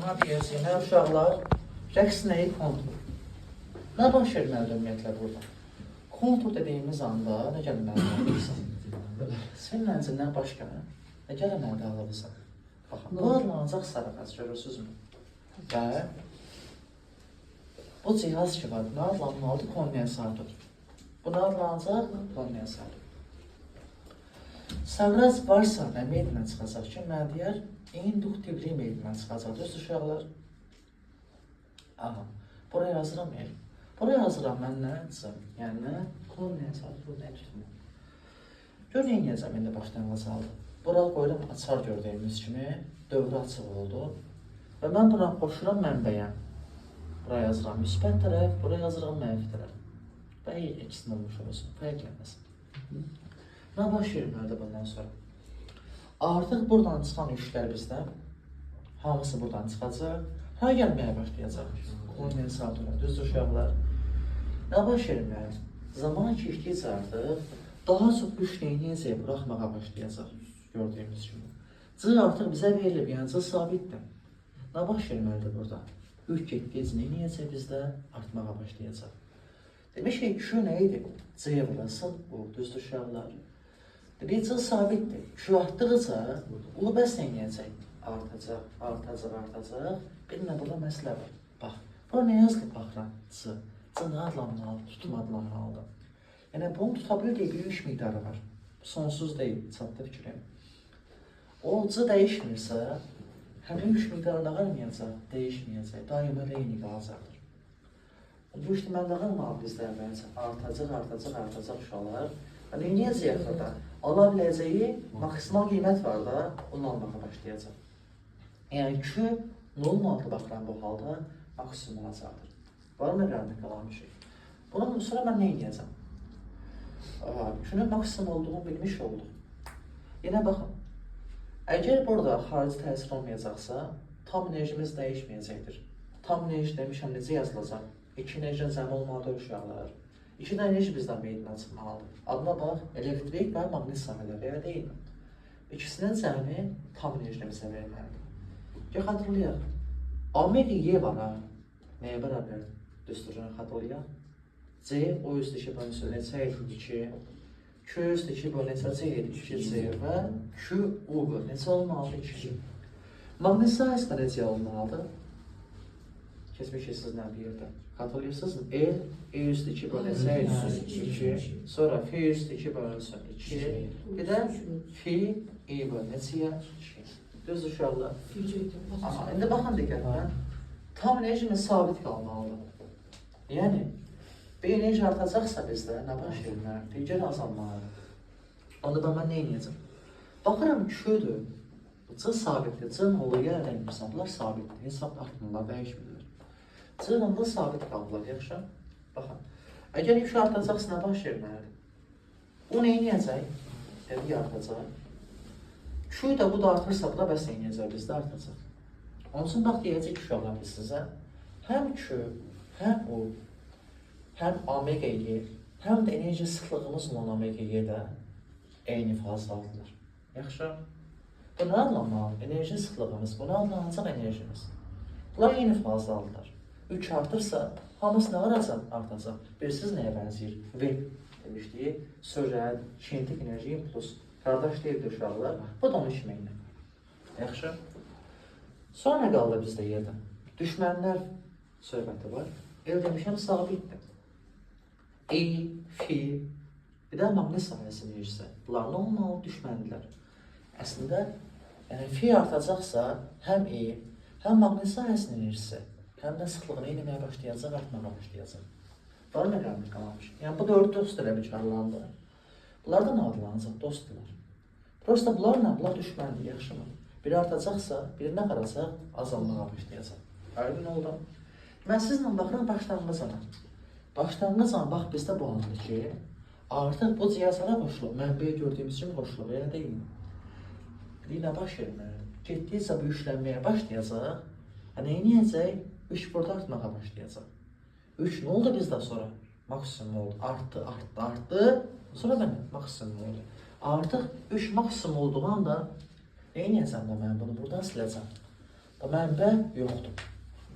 Aha deyəcəyinə uşaqlar rəqs nəyi kontur? Nə baş verməlidir ümumiyyətlə burada? Kontur dediyimiz anda nə gəlməlidir alırsan? Sən mənzindən başqa nə gəlməlidir alırsan? Baxın, bu adlanacaq sarı xəz görürsünüzmü? Və bu cihaz ki var, buna adlanmalıdır kondensator. Buna adlanacaq kondensator. Sağraz varsa və meydinə çıxacaq ki, mən deyər, induktivli meydinə çıxacaq. Düzdür uşaqlar? Aha, buraya yazıram el. Buraya yazıram mən nə edəcəm? Yəni nə? Kondensator nə tutmur? Gör, nə edəcəm indi başlanğıc aldı. Buraya qoyuram açar gördüyümüz kimi, dövrə açıq oldu. Və mən buna qoşuram mənbəyə. Buraya yazıram müsbət tərəf, buraya yazıram mənfi tərəf. Və ikisini olmuş olsun, fərqlənməsin. Nə baş verməlidir bundan sonra? Artıq buradan çıxan yüklər bizdən, hamısı buradan çıxacaq. Hara gəlməyə başlayacaq? Kondensatora, düzdür uşaqlar? Nə baş verməlidir? Zaman keçdikcə artıq daha çox yük neyniyəcək, buraxmağa başlayacaq, gördüyümüz kimi. C artıq bizə verilib, yəni C sabitdir. Nə baş verməlidir burada? Yük getdikcə neyniyəcək bizdə? Artmağa başlayacaq. Demək ki, Q nə idi? C burası, bu, düzdür uşaqlar? Demək, C sabitdir. Q artdıqca, o bəs neyniyəcək? Artacaq, artacaq, artacaq. Bir nə burada məsələ var. Bax, bura nə yazılıb baxıram? C. C nə adlanmalıdır? Tutum adlanmalıdır. Yəni, bunu tuta bildiyi bir yük miqdarı var. Sonsuz deyil, çatdı fikrim. O C dəyişmirsə, həmin yük miqdarı nə qalmayacaq? Dəyişməyəcək, daima eyni qalacaqdır. Bu ihtimalların var bizdə əvvəlcə artacaq, artacaq, artacaq uşaqlar. Və neyniyəcək burada? Ala biləcəyi maksimal qiymət var da, onu almağa başlayacaq. Yəni Q 0,6 baxıram bu halda maksimum olacaqdır. Var mı qərarında qalan bir şey? Bunun sonra mən neyniyəcəm? Q'nun maksimum olduğunu bilmiş olduq. Yenə baxın. Əgər burada xarici təsir olmayacaqsa, tam enerjimiz dəyişməyəcəkdir. Tam enerji demişəm, necə yazılacaq? 2 enerjinin cəmi olmalıdır uşaqlar. 2 də enerji bizdən meydinə çıxmalıdır. Adına bax, elektrik və maqnit sahələri, elə deyilmi? İkisinin cəmi tam enerjini bizə verməlidir. Gəl xatırlayaq. Omega Y var ha. Nəyə bərabər? Düsturunu xatırlayaq. C, o üstü 2 bölünsün, neçə idi? 2. Q üstü 2 bölü neçə C idi? 2C və Q, U bölü neçə olmalıdır? 2. Maqnit sahəsi də necə olmalıdır? Keçmişik sizlə bir yerdə. Xatırlayırsınız mı? E üstü 2 bölünsün 2, sonra F üstü 2 bölünsün 2, bir də F, E bölü neçəyə? 2. Düz uşaqlar. Aha, indi baxın diqqətlə. Tam enerjimiz sabit qalmalıdır. Yəni, bir enerji artacaqsa bizdə nə baş verməlidir? Digər azalmalıdır. Onda mən nə edəcəm? Baxıram Q'dur. C sabitdir. C nə olur? Yerdən hesablar sabitdir. Hesab artmırlar, dəyişmirlər. C-lə da sabit qalırlar, yaxşı? Baxın. Əgər yük artacaqsa nə baş verməlidir? O nə edəcək? Dedik artacaq. Q da bu da artırsa, bu da bəs nə edəcək? Bizdə artacaq. Onun üçün bax deyəcək ki, uşaqlar biz sizə həm Q, həm O, həm omega Y, həm də enerji sıxlığımız olan omega Y də eyni fazlalıdır. Yaxşı? Bu nə adlanmalıdır? Enerji sıxlığımız, buna adlanacaq enerjimiz. Bunlar eyni fazlalıdır. Yük artırsa, hamısı nə aracaq? Artacaq. Bilirsiniz nəyə bənzəyir? V demişdik, sürət, kinetik enerji impuls. Qardaş deyildir uşaqlar, bu da onun işməyinə. Yaxşı? Sonra nə qaldı bizdə yerdə? Düşmənlər söhbəti var. El demişəm, sabitdir. E, F, bir də maqnit sahəsi enerjisi. Bunlar nə olmalı? Düşmənlər. Əslində, yəni F artacaqsa, həm E, həm maqnit sahəsinin enerjisi, həm də sıxlığını eləməyə başlayacaq, artmağa başlayacaq. Var mı qərarlı qalanmış? Yəni, bu 4 dost elə biçarlandı. Bunlar da nə adlanacaq? Dostdular. Prosta bunlarla, bunlar düşməndir, yaxşı mı? Biri artacaqsa, biri nə qaracaq? Azalmağa başlayacaq. Aydın oldu. Mən sizinlə baxıram başlanğıcana. Başlanğıcana bax bizdə bu andır ki, artıq bu cihazlara qoşulub, mənbəyə gördüyümüz kimi qoşulub, elə deyil. Bir nə baş verməlidir? Getdiysə bu yüklənməyə başlayacaq. Nə edəcək? Yük burada artmağa başlayacaq. Yük nə oldu bizdə sonra? Maksimum oldu. Artdı, artdı, artdı. Sonra mən maksimum oldu. Artıq yük maksimum olduğu anda nə edəcəm də mən bunu buradan siləcəm. Da mənbə yoxdur.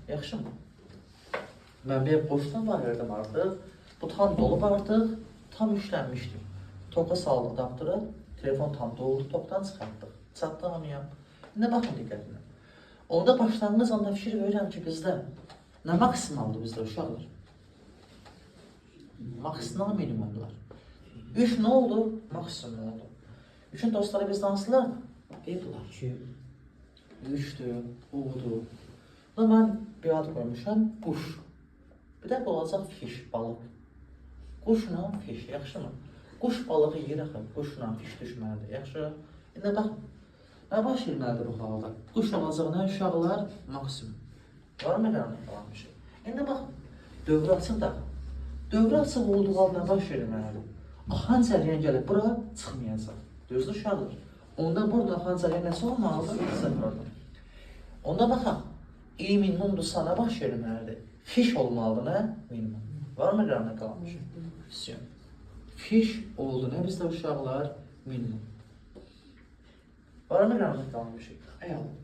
Yaxşımı? Mənbəyə boşdan var verdim artıq. Bu tam dolub artıq, tam yüklənmişdir. Toka saldıq daxtıra, telefon tam doldu, tokdan çıxartdıq. Çatdı hamıya. İndi baxın diqqətinə. Orada başlanğıc anda fikir verirəm ki, bizdə nə maksimaldır bizdə uşaqlar? Maksimal minimumlar. 3 nə oldu? Maksimum oldu. 3-ün dostları bizdə hansılar? Qeybular. 3-dür, uğudur. Buna mən bir ad qoymuşam, quş. Bir də bu olacaq fiş, balıq. Quşla fiş, yaxşımı? Quş balığı yeyir axı, quşla fiş düşməlidir, yaxşı? İndi baxın, nə baş verməlidir bu halda? Quş olacağına uşaqlar maksimum. Var mı qaranlıq qalan bir şey? İndi baxın, dövrə açıq da. Dövrə açıq olduğu halda nə baş verməlidir? Axan cəriyən gəlib, bura çıxmayacaq. Düzdür uşaqlar? Onda burada axan cəriyən nəsə olmalıdır? Sıfırdır. Onda baxaq, i minimumdursa nə baş verməlidir? Fiş olmalıdır, nə? Minimum. Var mı qaranlıq qalan bir şey? Fiş oldu, nə bizdə uşaqlar? Minimum. Var mı qaranlıq qalan bir şey? Eyvallah.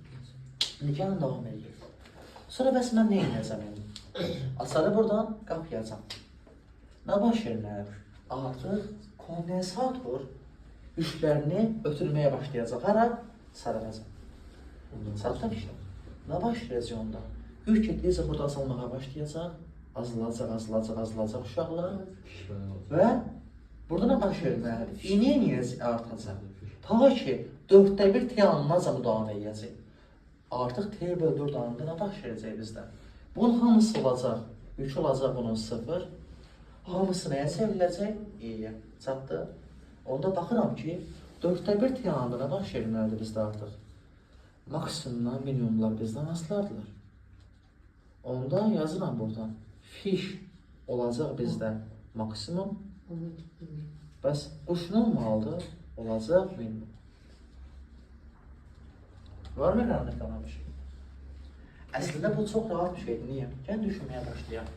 Gəlin davam edir. Sonra bəs mən nə edəcəm? Açarı buradan qapıyacam. Nə baş verməlidir? Artıq kondensator yüklərini ötürməyə başlayacaq. Hara? Sarılacaq. Sarılacaq işte. Nə baş verəcək onda? Yük getdiyəcək burada azalmağa başlayacaq. Azalacaq uşaqlar. Və burada nə baş verməlidir? İniyə artacaq. Ta ki, 1/4 T-anınaca davam edəcək. Artıq T/4 anında nə baş verəcək bizdə? Bunun hamısı olacaq. Yük olacaq bunun 0. Hamısı nəyə çevriləcək? İyiyə. Çatdı. Onda baxıram ki, 1/4 T-anında nə baş verməlidir bizdə artıq? Maksimumdan minimumlar bizdən hansılardır? Onda yazıram buradan. Fiş olacaq bizdə maksimum. Bəs quş nə olmalıdır? Olacaq minimum. Var mı qaranlıq qalan bir şey? Əslində bu çox rahat bir şeydir. Niyə? Gəlin düşünməyə başlayaq.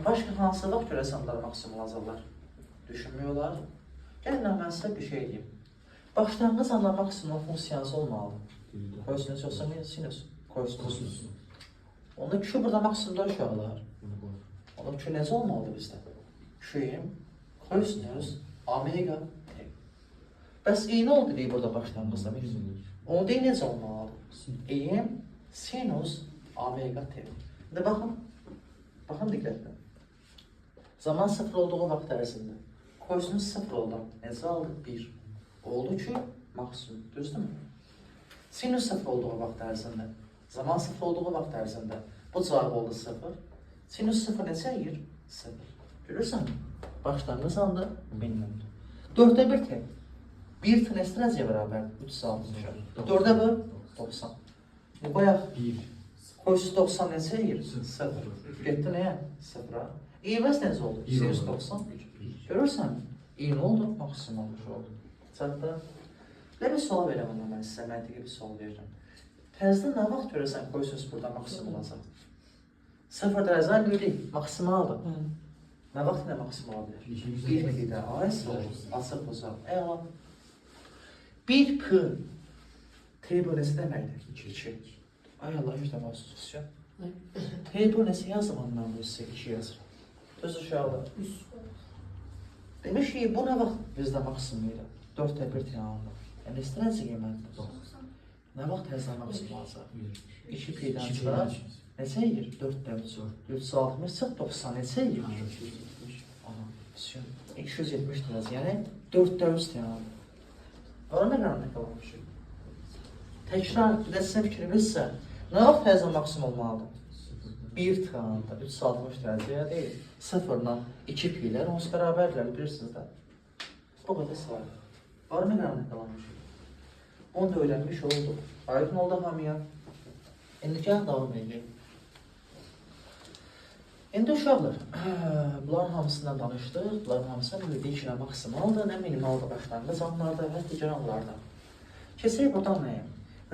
Başqa hansı vaxt görəsənlər maksimum olacaqlar? Düşünmüyorlar. Gəlin mən sizə bir şey deyim. Başlanğıc anda maksimum funksiyası olmalıdır. Kosinüs yoxsa sinüs? Kosinüs. Onda Q burada maksimumda uşaqlar. Onda Q necə olmalıdır bizdə? Q'yim, kosinüs, omega T. Bəs i nə oldu deyib burada başlanğıcda? Onda i necə olmalıdır? İ'yim, sinüs, omega T. İndi baxın. Baxın diqqətlə. Zaman 0 olduğu vaxt ərzində. Kosinüs 0 oldu. Necə aldıq? 1. Oldu ki, maksimum. Düzdürmü? Sinüs 0 olduğu vaxt ərzində. Zaman 0 olduğu vaxt ərzində. Bu cavab oldu 0. Sinüs 0 neçə yiyir? 0. Görürsən mi? Başlanğıc anda minimumdur. 4/1 T. 1 T nəsə dərəcəyə bərabər? 360. 4'e böl? 90. Qoyaq. 1. Kosinüs 90 neçə yiyir? 0. Getdi nəyə? 0'a. İməz necə oldu? Sinüs 90. Görürsən mi? İ nə oldu? Maksimum olmuş oldu. Çatda. Bir sual verəm ona mən sizə, məntiqi bir sual verirəm. Təzədən nə vaxt görürsən kosinüs burada maksimum olacaq? 0 dərəcədən birlik, maksimaldır. Nə vaxt ilə maksimaldır? 1 millidə, açıq bozaq. Əla. 1 P T böləsi deməkdir? 2. Ay Allah, yüzdə mahsusya. T böləsi yazım mən bu sizə 2 yazırım. Düzdür uşaqlar. Demək ki, bu nə vaxt bizdə maksimum ilə? 4/1 T-anında. Yəni, istəyəcək yeməkdir. Nə vaxt təzdən maksimum alacaq? 2 P-dən çıxar. Neçə yiyir? 4/4. 360 çıx 90 neçə yiyir? 270 dərəcə. Yəni, 4/4 T-anında. Var nə qaranlıq qalan bir şey? Təkrar, bir də sizin fikrimizsə, nə vaxt təzdən maksimum olmalıdır? 1 T-anında 360 dərəcəyə deyil. 0-dan 2 P-lər onsuz bərabərlər, bilirsiniz də. Bu qədər sayı. Var mı qaranlıq qalan bir şey? Onu da öyrənmiş olduq. Aydın oldu hamıya. İndi gəl davam edək. İndi uşaqlar, bunların hamısından danışdıq. Bunların hamısından bildik ki, nə maksimaldır, nə minimaldır başlanğıc anlarda və digər anlarda. Keçək buradan nəyəm?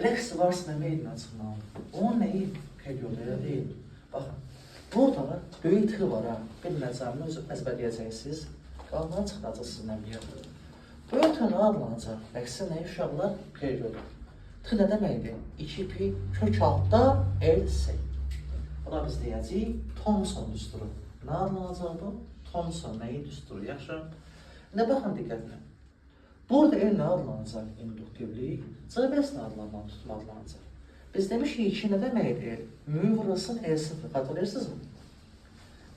Rəqs varsa nə meydinə çıxmalıdır? Onun nəyi periodu elə deyil. Baxın, burada böyük tığ var ha. Bilməyəcəm, özü əzbərləyəcəksiniz. Qalmadan çıxacaq sizinlə bir yerdə. Böyük tığ nə adlanacaq? Rəqsin nəyi uşaqlar? Periodu. T nə deməkdir? 2pi kök altda LC. Buna biz deyəcəyik Thomson düsturu. Nə adlanacaq bu? Thomson nəyi düsturu? Yaxşı. İndi baxın diqqətlə. Burada L nə adlanacaq? İnduktivlik. C-bəs nə adlanacaq? Biz demişik ki, nə deməkdir? Mü vurulsun E0. Xatırlayırsınızmı?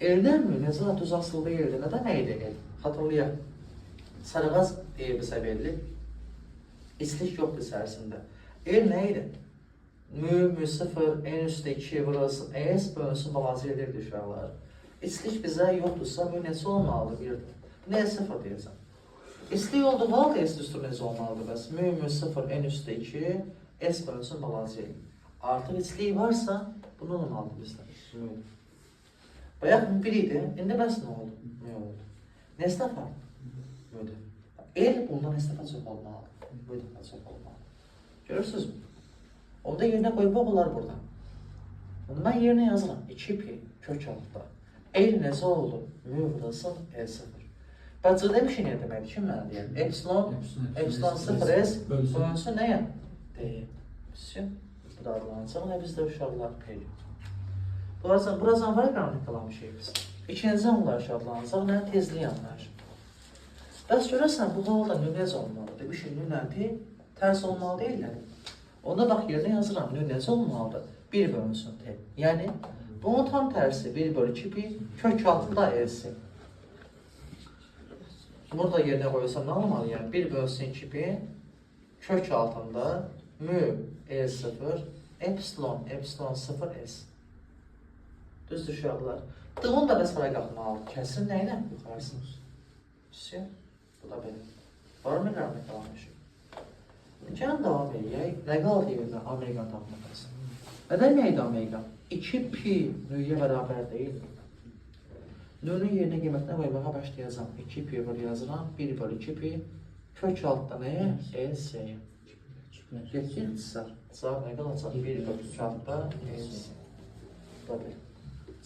L'dən mü necə düz asıldığı yerdə nə deməkdir L? Xatırlayaq. Sarıqaz deyə bizə verilir. İslik yoxdur içərisində. L nə idi? Mü 0, n üstə 2 vurulsun S bölünsün balancı edirdi uşaqlar. İslik bizə yoxdursa mü neçə olmalıdır? Birdir. Nə 0 deyəcəm. İslik olduğu halda S düsturu necə olmalıdır? Bəs mü 0, n üstə 2 S bölünsün balancı edir. Artıq içliyi varsa bu nə olmalıdır bizdə? Müdür. Bayaq mü 1 idi. İndi bəs nə oldu? Mü oldu. Neslə farq? Müdür. L bundan neslə çox olmalıdır. Müdür çox olmalıdır. Görürsünüzmü? Onda yerinə qoymaq olar burada. Onu mən yerinə yazıram. 2pi kök altda. L necə oldu? Mü vurulsun E0. Bəs C demişik nə deməkdir ki, mən deyəm? Epsilon 0S bölünsün nəyə? D. Bu da adlanacaq. Nə bizdə uşaqlar P. Buracan var qrammatikalan bir şey biz. İkinci anlayış adlanacaq. Nə? Tezlik anlayış. Bəs görəsən, bu halda nü necə olmalı? Demişik, nü nədir? Tərs olmalı deyillər. Onda bax yerinə yazıram, nü necə olmalıdır? 1 bölünsün T. Yəni, bunun tam tərsi 1 bölü 2 pi kök altında L'si. Burada yerinə qoyursam nə olmalı? Yəni, 1 bölünsün 2 pi kök altında mü E0 epsilon 0S. Düzdür uşaqlar. D-ın da bəs bura qalxmalıdır. Kəsir nə ilə? Yuxarısınız. Bu da belə. Var mı qrammatikalanmışıq? Gəlin davam edək. Nə qaldı yerdə omega tapmaq lazım. Nə deməkdir omega? 2pi nüyə bərabər deyil. Nünün yerinə qiymətinə qoymağa başlayacağım. 2pi burada yazıram. 1 bölü 2pi kök altda nəyə? S-yə. Getdiksə, cavab nə qalacaq? 1 bölü kök altda S. Bu da belə.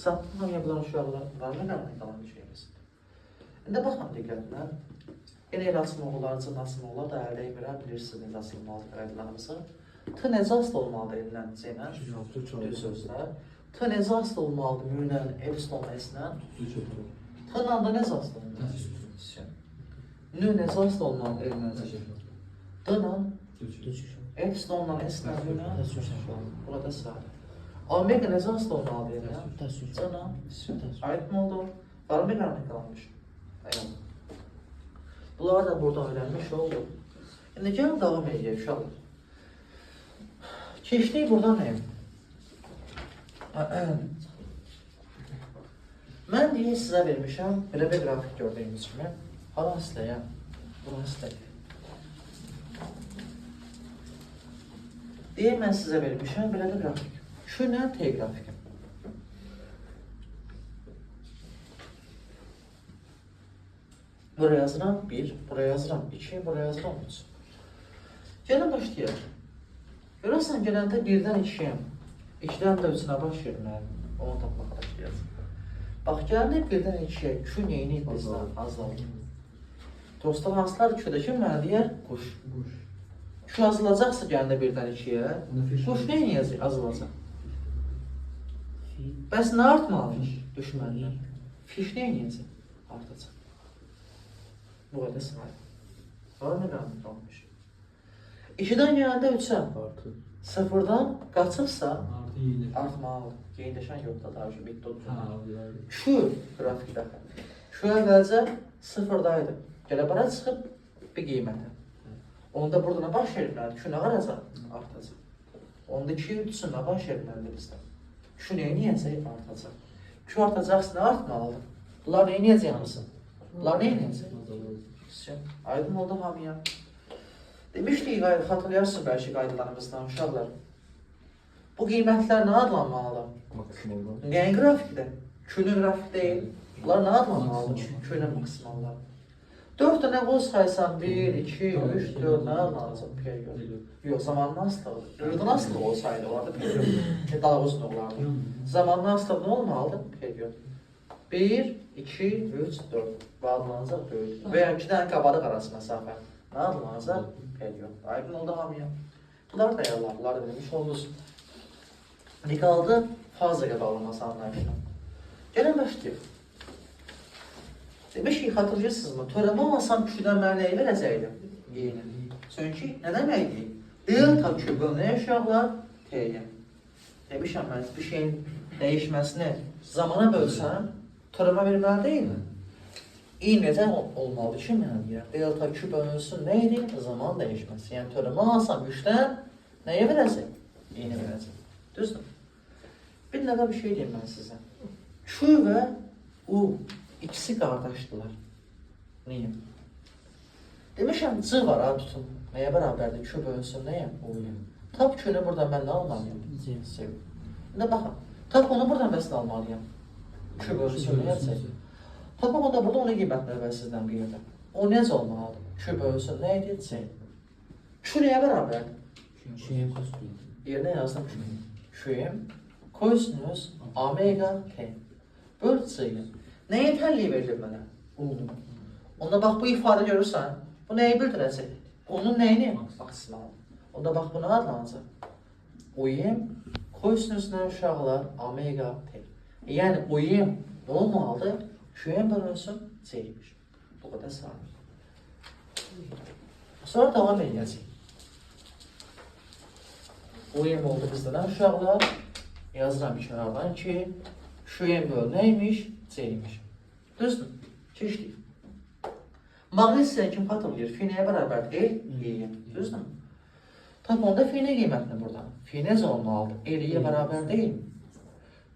Çatdın hamıya bulan uşaqlar var mı qalan bir şeyimiz? İndi baxın diqqətlə. Yenə el açmaq cın açmaq da əldə emirəm, bilirsiniz necə açılmalıdır qaydalarımızı. T necə asılı olmalıdır ellə C-lə? Düz sözlə. T necə asılı olmalıdır mü-lə, epsilon S-lə? T-lə da necə asılı olmalıdır? Nü necə asılı olmalıdır ellə C? D-lə? Epsilonla S-lə mü-lə? Burada sadə. Omega necə asılı olmalıdır ellə? C-lə? Aydın oldu. Var mı qrammatikalanmış? Eyvallah. Bunları da burada öyrənmiş oldu. İndi gəlin davam edək uşaqlar. Keçdik buradan nəyim? Mən deyək sizə vermişəm, belə bir qrafik gördüyünüz kimi. Hara istəyəm? Bura istəyəm. Deyək mən sizə vermişəm, belə bir qrafik. Şu nə? T qrafiki. Buraya yazıram 1, buraya yazıram 2, buraya yazıram 3. Gəlin başlayaq. Görürsən, gələndə 1-dən 2-yə, 2-dən də 3-ünə başlayır mən. Onu tapmaq başlayacaq. Bax, gələndə 1-dən 2-yə, Q neyini bizdən azalır? Dostlar, hansılar Q-də ki, mənə deyər quş. Q azalacaqsa gələndə 1-dən 2-yə, quş neyini azalacaq? Bəs nə artmalıdır düşməndən? Fiş neyini artacaq? Bu qədər sınayır. Var mı qrammatikalanmış? 2-dən gələndə 3-ə, 0-dan qaçıbsa artmalıdır. Qeyinləşən yoxdur, daha ki, bitdi odur. Q qrafikdə. Q əvvəlcə 0-daydı. Gələ bara çıxıb bir qiymətə. Onda burada nə baş verilməlidir? Q nə qaracaq? Artacaq. Onda 2-3 üçün nə baş verilməlidir bizdə? Q neyəcək? Artacaq. Q artacaqsa nə artmalıdır? Bunlar neyəcək hamısı? Bunlar neyəcək? Aydın oldu hamıya. Demişdik, xatırlayarsın bəlkə qaydalarımızdan uşaqlar. Bu qiymətlər nə adlanmalıdır? Maksimallar. Nəyin qrafikdə? Q-nün qrafik deyil. Bunlar nə adlanmalıdır? Q-nün maksimallar. 4 dənə qol saysan 1, 2, 3, 4 nə adlanacaq? Period. Yox, zamanlı asılıdır. Periodun asılı olsaydı vardı period. Daha uzun olardı. Zamanlı asılı nə olmalıdır? Period. 1, 2, 3, 4. Bu adlanacaq böyük. Və ya 2 dənə qabarıq arası məsafə. Nə adlanacaq? Period. Aydın oldu hamıya. Bunlar dəyərlər, bunları bilmiş oldunuz. Ne qaldı? Fazilə bağlaması anlayışına. Gəlin başlayıq. Demişik, xatırlayırsınızmı? Törəmə olmasam küçüdən mənə nəyi verəcəkdim? Yeni. Çünki nə deməkdir? Delta kübü nə uşaqlar? T'yə. Demişəm mən bir şeyin dəyişməsini zamana bölsəm, törəmə verməli deyilmi? İ necə olmalıdır ki, mən deyirəm? Delta küp bölünsün nə idi? Zaman dəyişməsi. Yəni törəmə olmasam 3-dən nəyə verəcək? Yeni verəcək. Düzdür? Bir nədə bir şey deyim mən sizə. Q və U ikisi qardaşdılar. Niyə? Demişəm, C var, ha, tutun. Nəyə bərabərdir? Q bölünsün nəyə? U-ya. Tap Q-nü buradan mən nə almalıyım? C. İndi baxın. Tap onu buradan bəs nə almalıyım? Q bölünsün nəyə? C. Tapaq onda burada onun qiymətini və sizdən bir yerdə. O necə olmalıdır? Q bölünsün nə idi? C. Q nəyə bərabərdir? Q'ye kosinüs. Yerinə yazdım Q. Q kosinüs omega T. Böl C-yə. Nəyin təlliyi verilir mənə? Oldu. Onda bax bu ifadə görürsən, bu nəyi bildirəcək? Onun nəyini? Maksimal. Onda bax buna adlanacaq. Uyum kosinüs nə uşaqlar? Omega T. Yəni uyum nə olmalıdır? Q'ye bölünsün C-ymiş. Bu qədər saniye. Sonra devam edəcək. Uyum oldu bizdə nə uşaqlar? Yazıram kənardan ki, Q'ye böl nəymiş? C-ymiş. Düzdür? Keçdik. Maqnisiya kim xatırlayır? Fi nəyə bərabər deyil? E-yə. Düzdür? Tabi onda fi nə qiymətini buradan? Fi necə olmalıdır? E-yə bərabər deyil.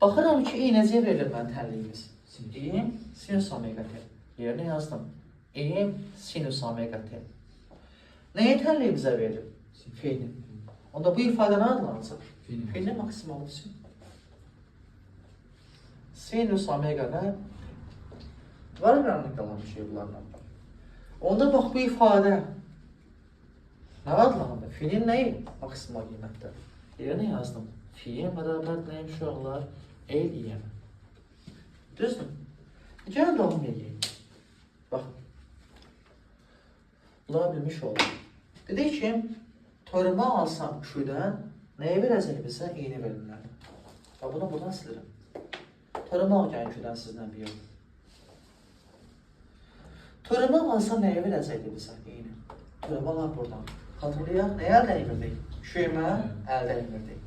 Baxıram ki, E necə verilir mən təlliyimiz? E sinüs omega T. Yerinə yazdım. E sinüs omega T. Nəyə təlliyi bizə verir? Fi'nin. Onda bu ifadə nə adlanacaq? Fi'nin maksimalısı. Sinüs omega nə? Var qaranlıq qalan bir şey bunlarla. Onda bax bu ifadə nə adlanır? Fi'nin nəyi? Maksimal qiymətdir. Yerinə yazdım. Fi'ye bərabər nəyim uşaqlar? El-İyə. Düzdür? Gəlin davam edeyim. Baxın. Bunları bilmiş oldum. Dedik ki, törəmə alsam Q-dən nəyə verəcək bizə? İyini verirlər. Bax, bunu buradan silirəm. Törəmə al gəlin Q-dən sizdən bir yer. Törəmə alsam nəyə verəcəkdir bizə? İyini. Törəmə al buradan. Xatırlayaq, nəyə əldə edirdik? Q-mə əldə edirdik.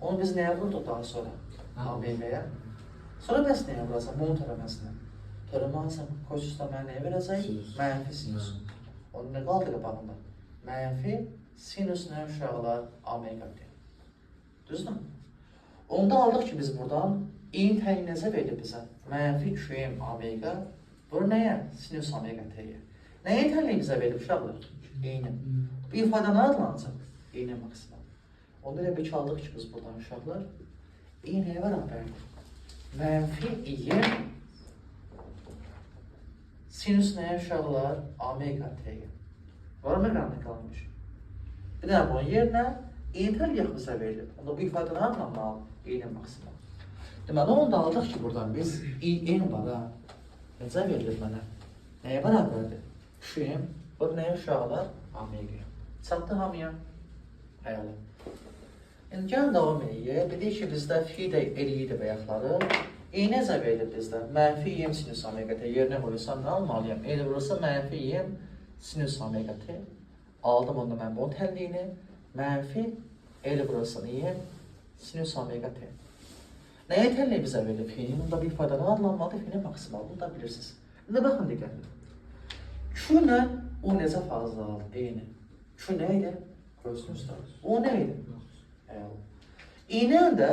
Onu biz nəyə vurduq daha sonra? ABB-yə. Sonra bəs nəyə vuracaq? Bunun törəməsinə. Törəmə alsam, kosinüsdə mənə nəyə verəcək? Mənfi sinüs. Onun nə qaldı qabağında? Mənfi sinüs nə uşaqlar? Omega T. Düzdür? Onda aldıq ki, biz buradan İ'nin təyin necə verir bizə? Mənfi QM omega. Bu nəyə? Sinüs omega T'yə. Nəyə təyin bizə verir uşaqlar? İ'nin. Bu ifadə nə adlanacaq? İ'nin maksimal. Onda elə bir ki, aldıq ki, biz buradan uşaqlar İ nəyə bərabərdir? Mənfi İ'yə sinüs nəyə uşaqlar? Omega T'yə. Var mı qaranlıq qalmış? Bir də bunun yerinə İ'nin təliyyək bizə verilir. Onda bu ifadə nə adlanmalı? İ'nin maksimal. Deməli, onu da aldıq ki, buradan biz İ'n var ha. Necə verilir mənə? Nəyə bərabərdir? Q'm, bu nəyə uşaqlar? Omega. Çatdı hamıya? Həyalı. Yəni, gəlin davam edəyək. Dedik ki, bizdə fi də eləyiydi bəyəkləri. E necə verilir bizdə? Mənfi İ'm sinüs omega T. Yerinə qoyursam nə almalıyam? Elə vurursa mənfi İ'm sinüs omega T. Aldım onda mən bunun təlliyini. Mənfi elə vurursa İ'm sinüs omega T. Nəyə təlliyi bizə verilir? Fi'nin onda bir ifadə nə adlanmalıdır? Fi'nin maksimal. Bunu da bilirsiniz. İndi baxın diqqətlə. Q ilə O necə fazla aldı? Eyni. Q nə idi? Kosinüsdə. O nə idi? İ'lə də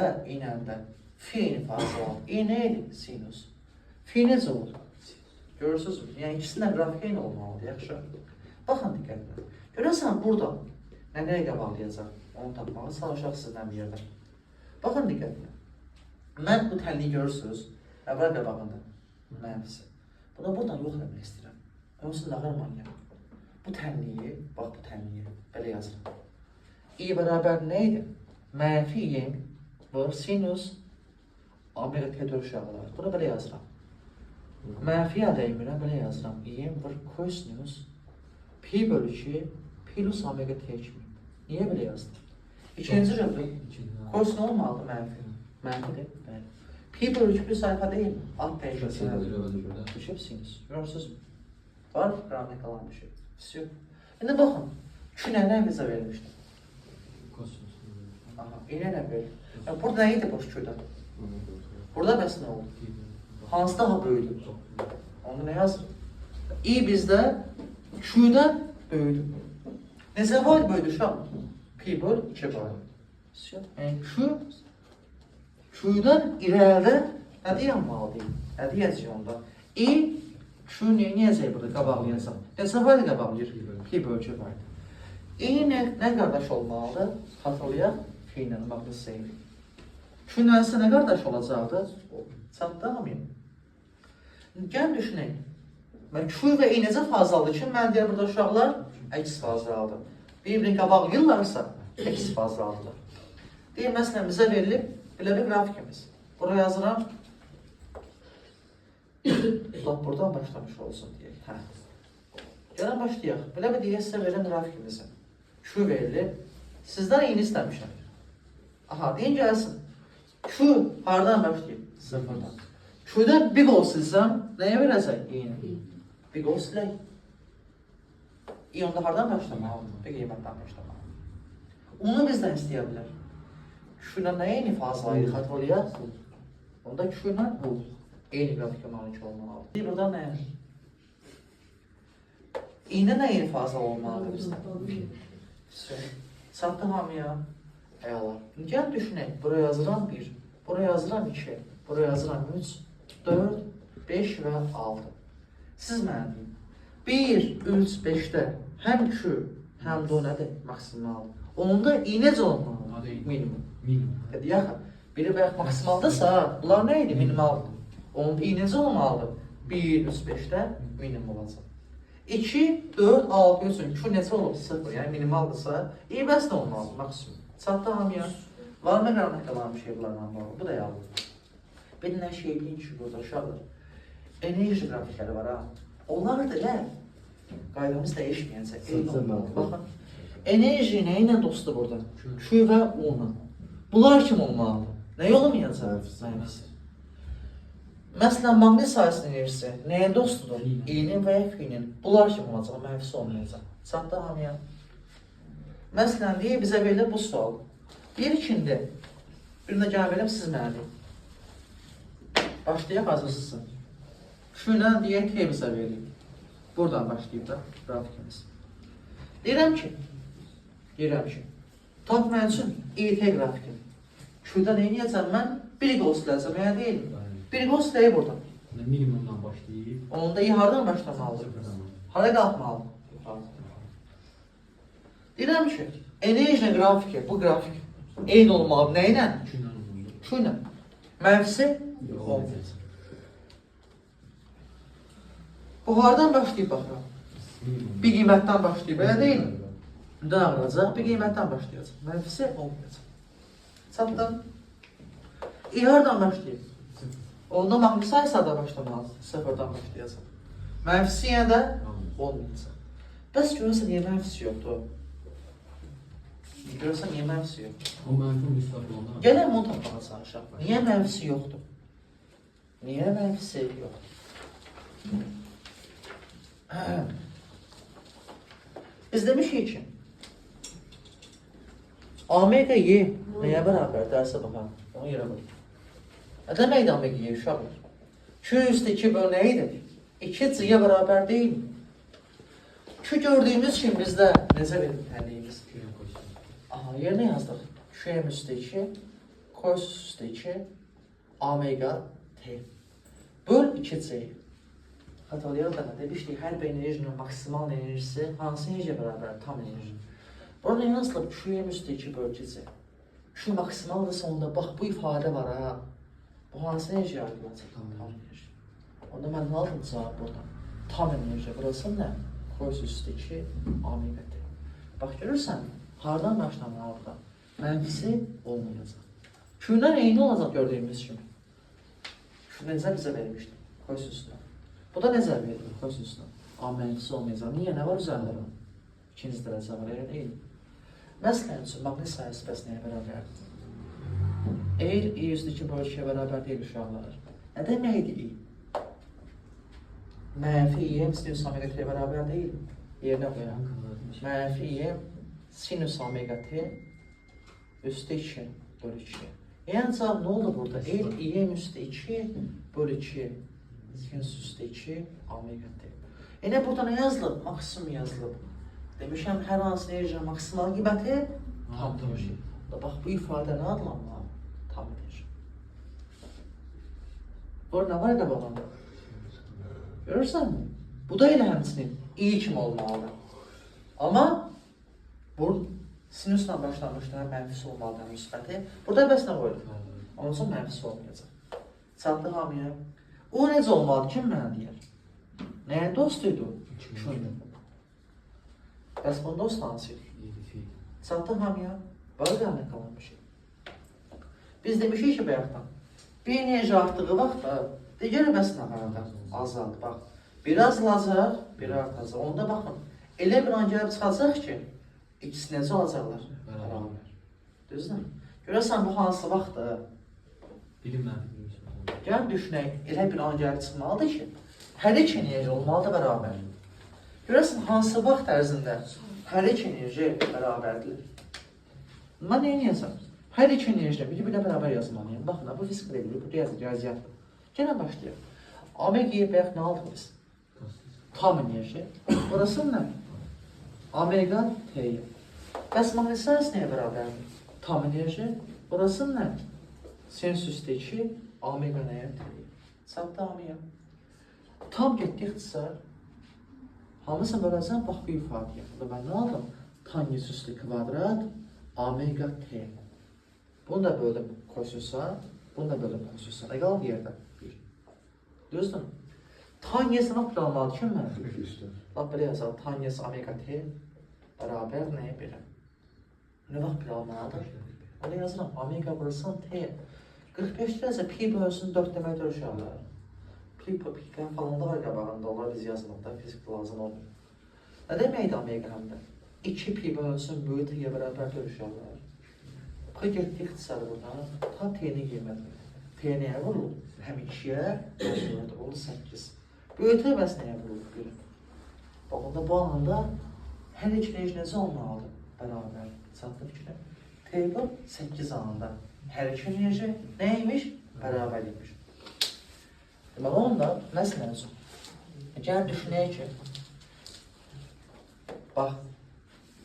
Fi'nin fazla aldı. E nə idi? Sinüs. Fi necə olur? Görürsünüz mü? Yəni ikisindən qrafik eyni olmalıdır. Yaxşı. Baxın diqqətlə. Görürsən burada nəyə qabalayacaq? Onu tapmalı çalışaq sizdən bir yerdə. Baxın diqqətlə. Mən bu təlliyi görürsünüz. Əvvəl qabağında. Mənfisi. Bunu buradan yox eləmək istəyirəm. Onsuz da qarmanıyam. Bu tənliyi, bax bu tənliyi belə yazıram. İ bərabər nə idi? Mənfi İ'm var sinüs omega T dörşağılar. Bunu belə yazıram. Mənfi əleyhinə belə yazıram. İ'm var kosinüs pi bölü 2 plus omega T kimi. Niye böyle yazdım? İkinci röbü. Koysun olmalı mənfi. Mənfidir. Bəli. Pi bölü bir sayfa değil mi? Alt dəyişəsiniz. Düşübsünüz. Görürsünüz mü? Var qramda qalan bir şey. Все. İndi baxın. Şu nə bizə verilmişdi? Aha, elə nə böyle? Yani burada nə idi boş köydə? Burada bəs nə oldu? Hansı daha böyüdü? Onu nə yazır? İ bizdə Q'dan böyüdü. Necə var böyüdü uşaq? Pi böl 2 var. Yəni Q'dan irəlidə nə deyilməlidir? Nə deyəcək onda? İ Q nə yazır burada qabaqlayacaq? Necə var qabaqlayır? Pi böl 2 var. İ nə qardaş olmalıdır? Xatırlayaq. Pi ilə baxdıq sayılır. Q nəsə nə qardaş olacaqdı? Çatdırmayın. Gəl düşünək. Q və I necə fazladır ki, mən deyir burada uşaqlar əks fazladır. Bir-birini qabaqlayırlarsa, əks fazladır. Deyir, məsələn, bizə verilib belə bir qrafikimiz. Buraya yazıram. Buradan başlamış olsun deyək. Hə. Gələn başlayaq. Belə bir deyək, sizə verilən qrafikimizi. Q verilib. Sizdən İ'ni istəmişəm. Aha, deyin gəlsin. Q hardan başlayıb? Sıfırdan. Q'dan bir qol silsəm, nəyə verəcək? İ'ni. Bir qol silək. İ onda hardan başlamalı? Bir qiymətdən başlamalı. Onu bizdən istəyə bilər. Q'dan nəyə eyni fazlayı xatırlayaq? Onda Q'dan bu. Eyni qrafika malik olmalı. Burada nə? İ'ndə nə eyni fazla olmalıdır bizdən? Çatdı hamıya. Əla. Gəl düşünək. Buraya yazıram 1, buraya yazıram 2, buraya yazıram 3, 4, 5 və 6. Siz mənə deyin. 1, 3, 5-də həm Q, həm də o nədir? Maksimaldır. Onda I necə olmalı? Minimum. Deyək, biri bayaq maksimaldırsa, bunlar nə idi? Minimaldır. Onda I necə olmalıdır? 1, 3, 5-də minimum olacaq. 2, 4, 6 üçün Q necə olub? 0, yəni minimaldırsa, I bəs nə olmalı? Maksimum. Çatdı hamıya. Var mı qərnək qalan bir şey bunlarla bağlı? Bu da yalnız. Bir nə şey deyin ki, burada uşaqlar. Enerji qrafikləri var ha. Onlar da elə qaydamız dəyişməyəncə. Baxın. Enerji nə ilə dostdur burada? Q və U-la. Bunlar kim olmalıdır? Nə olmayacaq? Məsələn, maqnit sayəsinin enerjisi nəyə dostdur? İ'nin və ya F-nin. Bunlar kim olacaq? Mənfisi olmayacaq. Çatdı hamıya. Məsələn, deyək, bizə verilir bu sual. Bir ikindi. Birində gəlin verim, siz mənə deyin. Başlayaq, hazırsın. Q-ilə deyək, T bizə verilir. Buradan başlayıb da qrafikimiz. Deyirəm ki, tap mən üçün İT qrafikim. Q-da nə edəcəm mən? Bir qol siləcəm, yəni deyil. Bir qol siləyib buradan. Minimumdan başlayıb. Onda I hardan başlamalıdır? Hara qalxmalıdır? Deyirəm ki, enerji qrafiki, bu qrafik eyni olmalı nə ilə? Q ilə. Mənfisi? Olmayacaq. Bu hardan başlayıb baxıram? Bir qiymətdən başlayıb, elə deyil mi? Müdən ağıracaq, bir qiymətdən başlayacaq. Mənfisi olmayacaq. Çatdım. I hardan başlayıb? Onda maqnit sayısı da başlamalı, sıfırdan başlayacaq. Mənfisi yenə də olmayacaq. Bəs görürsən, niyə mənfisi yoxdur? Görürsən, niyə mənfisi yoxdur? O mənfi müstəqil olmalı. Gələn bunu tapmağa çalışaq. Niyə mənfisi yoxdur? Niyə mənfisi yoxdur? Biz demişik ki, omega Y nəyə bərabər? Dərsə baxaq. Onu yerə bak. Nə deməkdir omega Y uşaqlar? 2 üstə 2 böl nə idi? 2 C-yə bərabər deyil. Q gördüyümüz kimi bizdə necə verir tənliyimiz? Aha, yerinə yazdıq. Q üstə 2, cos üstə 2, omega T. Böl 2C. Xatırlayaq da demişdik, hər bir enerjinin maksimal enerjisi hansı enerjiyə bərabər? Tam enerji. Burada yazılıb Q üstə 2 böl 2C. Q maksimaldırsa onda bax bu ifadə var ha. Bu hansı enerjiyə ayrılacaq? Tam enerji. Onda mən nə aldım cavab buradan? Tam enerji. Burası nə? Cos üstə 2 omega T. Bax görürsən, hardan başlamalı burada? Mənfisi olmayacaq. Q-dən eyni olacaq gördüyümüz kimi. Q necə bizə vermişdi? Cos üstə. Bu da necə verilir? Cos üstə. A mənfisi olmayacaq. Niyə? Nə var üzərində? İkinci dərəcə var, elə deyil. Məsələn üçün, maqnit sayəsi bəs nəyə bərabərdir? Eğer i üstü 2 bölü 2'ye beraber değil uşaqlar. Nə deməkdir i? Mənfi i sinüs omega t beraber değil. Yerine koyalım. Mənfi i sinüs omega t üstü 2 bölü 2. Yani cevap ne oldu burada? Eğer i üstü 2 bölü 2 sinüs üstü 2 omega t. Yine burada ne yazılıb? Maksimum yazılıb. Demişəm hər hansı enerji maksimal qiyməti tamdır. Bax bu ifadə nə adlanmalı? Tam enerji. Burada nə var da baxanda? Görürsən mi? Bu da elə həmçinin i kimi olmalıdır. Amma bu sinüslə başlamışdır, həm mənfisi olmalıdır, həm müsbəti. Burada bəs nə qoyulur? Onun üçün mənfisi olmayacaq. Çatdı hamıya. O necə olmalıdır? Kim mənə deyər? Nəyin dostuydu? Şuydu. Bəs bunun dost hansıydı? Çatdı hamıya. Bax qəlmə qalan bir şey. Biz demişik ki bayaqdan, bir enerji artdığı vaxt digər bəs nə qarada? Azaldı. Bax, bir azalacaq, bir artacaq. Onda baxın, elə bir an gəlib çıxacaq ki, ikisi necə olacaqlar? Bərabər. Düzdür? Görəsən bu hansı vaxtdır? Bilinmədi. Gəl düşünək, elə bir an gəlib çıxmalıdır ki, hər iki enerji olmalıdır bərabər. Görəsən hansı vaxt ərzində hər iki enerji bərabərdir? Mən nə edəcəm? Hər iki enerjilə bir-birlə bərabər yazmalıyım. Baxın, bu fizik deyil, bu riyaziyyatdır. Gəlin başlayaq. Omega-yə bayaq nə aldıq biz? Tam enerji. Burası nə? Omega t-yə. Bəs maqnit sayəsi nəyə bərabərdir? Tam enerji. Burası nə? Sinüs üstü 2, omega nəyə t-yə. Çatdı hamıya. Tam getdi ixtisar. Hamısını böləcəm, bax bu ifadəyə. Burada mən nə aldım? Tangent üstü kvadrat omega t. Bunu da böldüm kosinüsə, bunu da böldüm kosinüsə. Nə qaldı yerdə? 1. Düzdür? Tangent nə almalıdır ki mən? Bax belə yazalım. Tangent omega t bərabər nəyə belə? Nə vaxt bir almalıdır? Öyle yazıram. Omega burası t. 45 derece pi bölünsün 4 deməkdir uşaqlar. Pi falan da var qabağında, onlar biz yazmaqda fizikdə lazım olmuyor. Nə deməkdir omega həmdə? 2 pi bölünsün böyük t-yə bərabərdir uşaqlar. P getdi ixtisarı buradan, ta t-ni qiyməti. T nəyə vurulur? Həm 2-yə, olur 8. Böyük t bəs nəyə vurulur? Bax, onda bu anında hər iki enerji necə olmalıdır? Bərabər. Çatdı fikirə. T bu 8 anında. Hər iki enerji nəymiş? Bərabər imiş. Deməli, onda məsələn üçün, gəl düşünək ki, bax,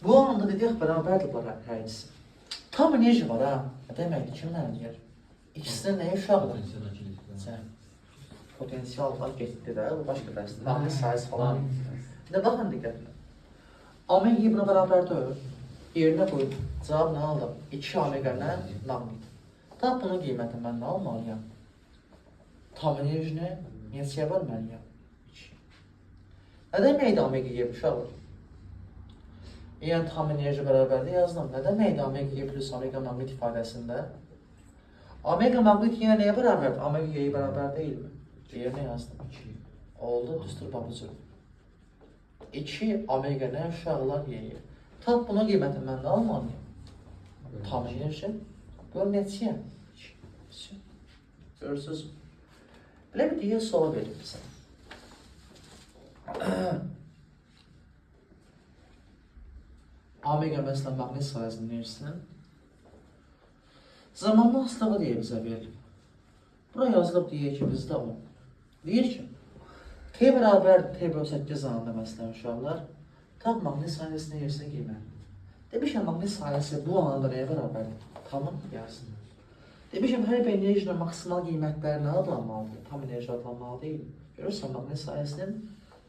bu anda dedik bərabərdirlər hər ikisi. Tam enerji var ha. Deməkdir ki, nə deyər? İkisinin nəyə uşaqdır? Potensial var, getdi də, bu başqa dərsdir. Maqnit sayəsi falan. İndi baxın diqqətlə. Omega buna bərabərdir. Yerinə qoyub, cavab nə aldım? 2 omega nə? Maqnit. Tam bunun qiyməti mən nə almalıyam? Tam enerjini neçəyə bölməliyəm? 2. Nə deməkdir omega uşaqlar? Yəni tam enerji bərabərdə yazdım. Nə deməkdir omega plus omega maqnit ifadəsində? Omega maqnit yenə nəyə bərabərdir? Omega bərabər deyilmi? Yerinə yazdım. 2. Oldu, düzdür babacığım. 2 omega nə uşaqlar y. Tam bunun qiyməti mən nə almalıyım? Tam enerji. Böl neçəyə? 2. Görürsünüz. Belə bir digər sual verir bizə. Omega məsələn maqnit sayəsinin enerjisinin zamanlı aslığı deyə bizə verir. Buraya yazılıb deyək ki, bizdə o. Deyir ki, t bərabər t bölü 8 anında məsələn uşaqlar, tam maqnit sayəsinin enerjisinin qiyməti. Demişəm, maqnit sayəsi bu anında nəyə bərabərdir? Tamın yazsın. Demişəm, hər bir enerjinin maksimal qiymətləri nə adlanmalıdır? Tam enerji adlanmalı deyil. Görürsən, maqnit sayəsinin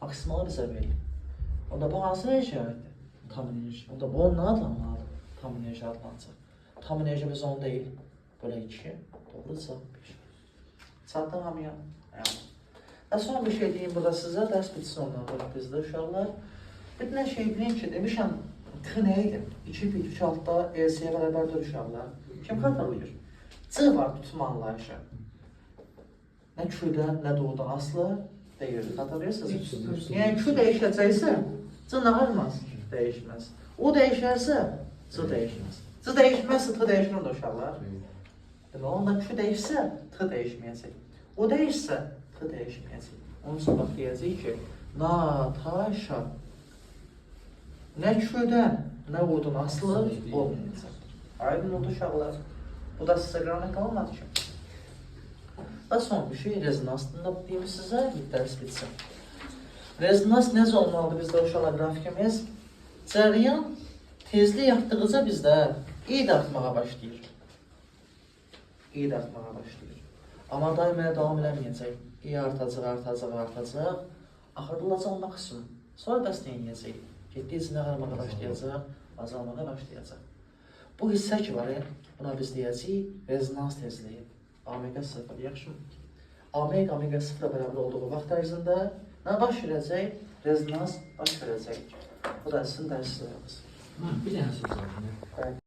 maksimalı bizə verir. Onda bu hansı enerji aiddir? Tam enerji. Onda bu nə adlanmalıdır? Tam enerji adlanacaq. Tam enerjimiz 10 deyil. Böyle 2. Doğrudursa 1. Çatdı hamıya. Və son bir şey deyim burada sizə. Dərs bitsin ondan sonra bizdə uşaqlar. Bir dənə şey bilin ki, demişəm, t nə idi? 2 pi 3 altda EC-yə bərabərdir uşaqlar. Kim xatırlayır? C var tutma anlayışı. Nə Q-dən, nə doğudan aslı deyir. Xatırlayırsınız? Yəni Q dəyişəcəksə, C nə qalmaz? Değişmez. O değişərsə, C dəyişməz. C dəyişməzsə T dəyişmir də uşaqlar. Demək, onda Q dəyişsə T dəyişməyəcək. O dəyişsə T dəyişməyəcək. Onun üçün bax deyəcək ki, Natasha nə Q-dən, nə O-dan asılı olmayacaq. Aydın oldu uşaqlar. Bu da sizə qrammatical olmadı ki. Və son bir şey, rezonans haqqında deyim sizə, bir dərs bitsin. Rezonans necə olmalıdır bizdə uşaqlar qrafikimiz? Cəryan tezlik artdıqca bizdə id artmağa başlayır. İd artmağa başlayır. Amma daima davam eləməyəcək. İ artacaq, artacaq, artacaq. Axırılacaq maksimum. Sonra bəs nə edəcək? Getdikcə nə qalmağa başlayacaq, azalmağa başlayacaq. Bu hissə ki var, buna biz deyəcəyik rezonans tezliyi. Omega 0, yaxşı mı? Omega 0 bərabər olduğu vaxt ərzində nə baş verəcək? Rezonans baş verəcək. Bu da sizin dərsinizdir. Bir dənə söz var.